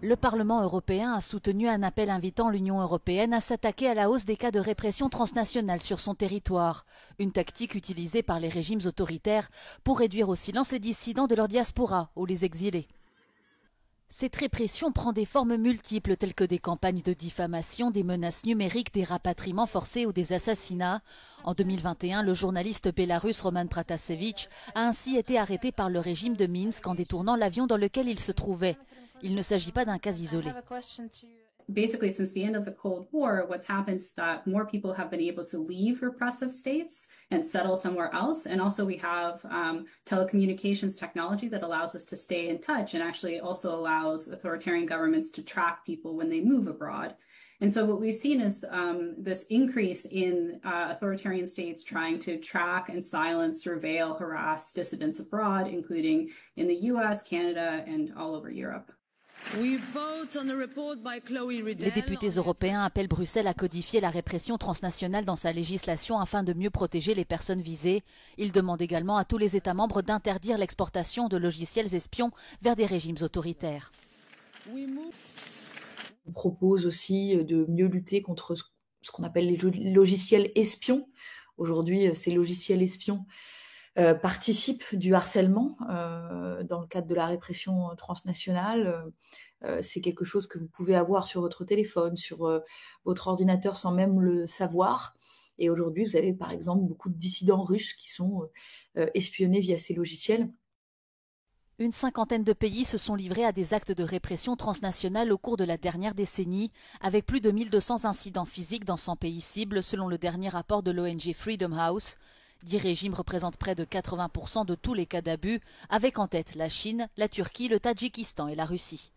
Le Parlement européen a soutenu un appel invitant l'Union européenne à s'attaquer à la hausse des cas de répression transnationale sur son territoire, une tactique utilisée par les régimes autoritaires pour réduire au silence les dissidents de leur diaspora ou les exilés. Cette répression prend des formes multiples telles que des campagnes de diffamation, des menaces numériques, des rapatriements forcés ou des assassinats. En 2021, le journaliste bélarusse Roman Pratasevich a ainsi été arrêté par le régime de Minsk en détournant l'avion dans lequel il se trouvait. Il ne s'agit pas d'un cas isolé. Basically, since the end of the Cold War, what's happened is that more people have been able to leave repressive states and settle somewhere else. And also we have telecommunications technology that allows us to stay in touch and actually also allows authoritarian governments to track people when they move abroad. And so what we've seen is this increase in authoritarian states trying to track and silence, surveil, harass dissidents abroad, including in the US, Canada, and all over Europe. Les députés européens appellent Bruxelles à codifier la répression transnationale dans sa législation afin de mieux protéger les personnes visées. Ils demandent également à tous les États membres d'interdire l'exportation de logiciels espions vers des régimes autoritaires. On propose aussi de mieux lutter contre ce qu'on appelle les logiciels espions. Aujourd'hui, ces logiciels espions participent du harcèlement dans le cadre de la répression transnationale. C'est quelque chose que vous pouvez avoir sur votre téléphone, sur votre ordinateur sans même le savoir. Et aujourd'hui, vous avez par exemple beaucoup de dissidents russes qui sont espionnés via ces logiciels. Une cinquantaine de pays se sont livrés à des actes de répression transnationale au cours de la dernière décennie, avec plus de 1200 incidents physiques dans 100 pays cibles, selon le dernier rapport de l'ONG Freedom House. 10 régimes représentent près de 80% de tous les cas d'abus, avec en tête la Chine, la Turquie, le Tadjikistan et la Russie.